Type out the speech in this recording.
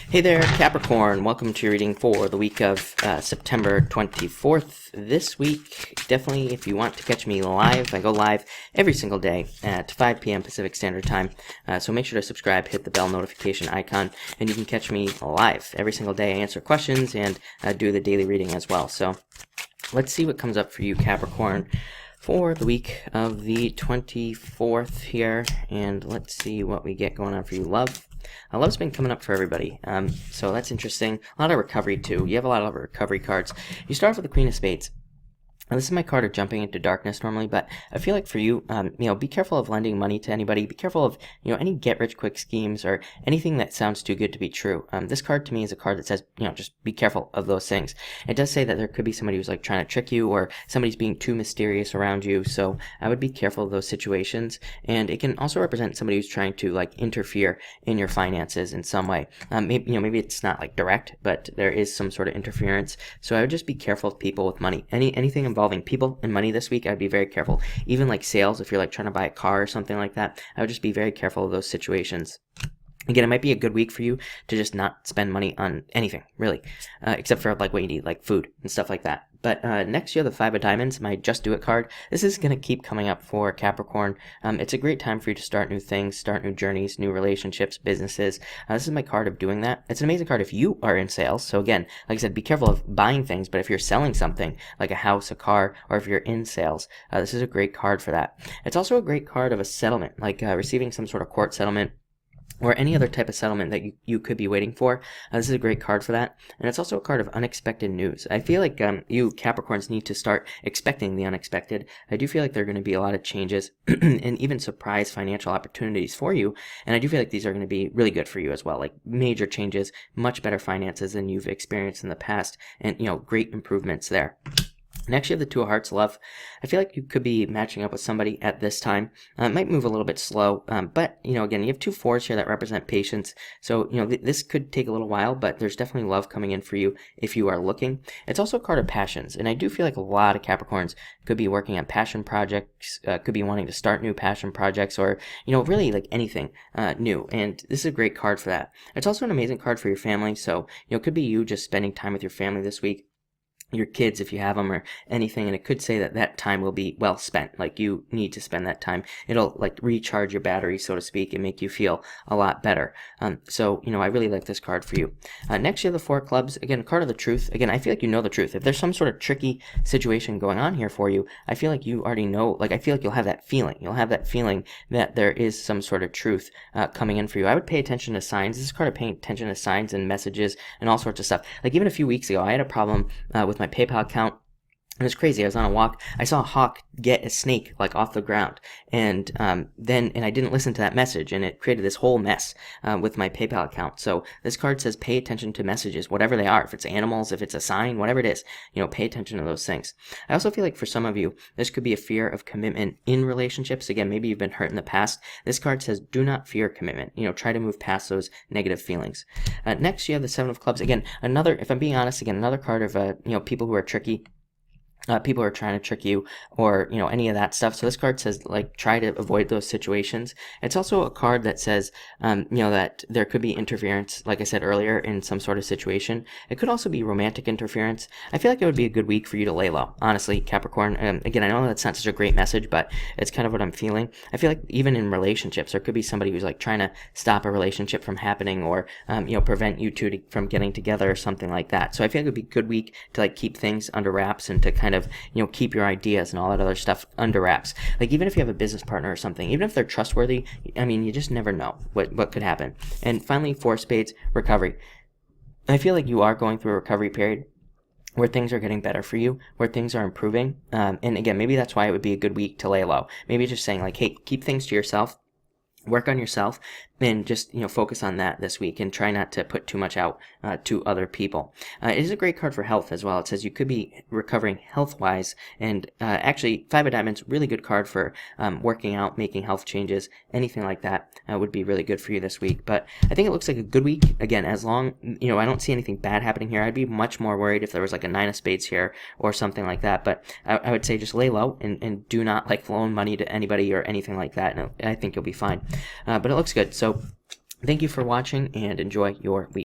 Hey there, Capricorn. Welcome to your reading for the week of September 24th. This week, definitely, if you want to catch me live, I go live every single day at 5 p.m. Pacific Standard Time. So make sure to subscribe, hit the bell notification icon, and you can catch me live every single day. I answer questions and do the daily reading as well. So let's see what comes up for you, Capricorn, for the week of the 24th here. And let's see what we get going on for you. Love. Love's been coming up for everybody, so that's interesting. A lot of recovery, too. You have a lot of recovery cards. You start off with the Queen of Spades. Now, this is my card of jumping into darkness normally, but I feel like for you, be careful of lending money to anybody. Be careful of, any get-rich-quick schemes or anything that sounds too good to be true. This card to me is a card that says, just be careful of those things. It does say that there could be somebody who's like trying to trick you or somebody's being too mysterious around you, so I would be careful of those situations. And it can also represent somebody who's trying to like interfere in your finances in some way. Maybe it's not like direct, but there is some sort of interference. So I would just be careful of people with money. Anything involving people and money this week, I'd be very careful. Even like sales, if you're like trying to buy a car or something like that, I would just be very careful of those situations. Again, it might be a good week for you to just not spend money on anything, really, except for like what you need, like food and stuff like that. But next, you have the Five of Diamonds, my Just Do It card. This is going to keep coming up for Capricorn. It's a great time for you to start new things, start new journeys, new relationships, businesses. This is my card of doing that. It's an amazing card if you are in sales. So again, like I said, be careful of buying things, but if you're selling something, like a house, a car, or if you're in sales, this is a great card for that. It's also a great card of a settlement, like receiving some sort of court settlement, or any other type of settlement that you could be waiting for. This is a great card for that. And it's also a card of unexpected news. I feel like you Capricorns need to start expecting the unexpected. I do feel like there are going to be a lot of changes and even surprise financial opportunities for you. And I do feel like these are going to be really good for you as well. Like major changes, much better finances than you've experienced in the past, and great improvements there. Next, you have the Two of Hearts, Love. I feel like you could be matching up with somebody at this time. It might move a little bit slow, but, again, you have two fours here that represent patience. So, this could take a little while, but there's definitely love coming in for you if you are looking. It's also a card of passions, and I do feel like a lot of Capricorns could be working on passion projects, could be wanting to start new passion projects, or, really like anything new. And this is a great card for that. It's also an amazing card for your family. So, it could be you just spending time with your family this week, your kids if you have them, or anything, and it could say that that time will be well spent. Like you need to spend that time. It'll like recharge your battery, so to speak, and make you feel a lot better. So I really like this card for you. Next, you have the Four of Clubs. Again, a card of the truth. Again, I feel like you know the truth. If there's some sort of tricky situation going on here for you, I feel like you already know. Like I feel like you'll have that feeling. You'll have that feeling that there is some sort of truth coming in for you. I would pay attention to signs. This is a card of paying attention to signs and messages and all sorts of stuff. Like even a few weeks ago, I had a problem with my PayPal account. It was crazy. I was on a walk. I saw a hawk get a snake like off the ground, and then I didn't listen to that message, and it created this whole mess with my PayPal account. So this card says pay attention to messages, whatever they are. If it's animals, if it's a sign, whatever it is, pay attention to those things. I also feel like for some of you, this could be a fear of commitment in relationships. Again, maybe you've been hurt in the past. This card says do not fear commitment. Try to move past those negative feelings. Next, you have the Seven of Clubs. Again, if I'm being honest, another card of people who are tricky. People are trying to trick you, or any of that stuff. So this card says like try to avoid those situations. It's also a card that says that there could be interference, like I said earlier, in some sort of situation. It could also be romantic interference. I feel like it would be a good week for you to lay low, honestly, Capricorn. Again, I know that's not such a great message, but it's kind of what I'm feeling. I feel like even in relationships, there could be somebody who's like trying to stop a relationship from happening, or prevent you two from getting together or something like that. So I feel like it would be a good week to like keep things under wraps and to kind of keep your ideas and all that other stuff under wraps. Like even if you have a business partner or something, even if they're trustworthy, you just never know what could happen. And finally, Four of Spades, recovery. I feel like you are going through a recovery period where things are getting better for you, where things are improving. And again, maybe that's why it would be a good week to lay low. Maybe just saying like, hey, keep things to yourself. Work on yourself and just focus on that this week, and try not to put too much out to other people. It is a great card for health as well. It says you could be recovering health wise, and actually Five of Diamonds, really good card for working out, making health changes, anything like that would be really good for you this week. But I think it looks like a good week. Again, as long I don't see anything bad happening here. I'd be much more worried if there was like a Nine of Spades here or something like that. But I would say just lay low and do not like loan money to anybody or anything like that. And I think you'll be fine. But it looks good. So thank you for watching, and enjoy your week.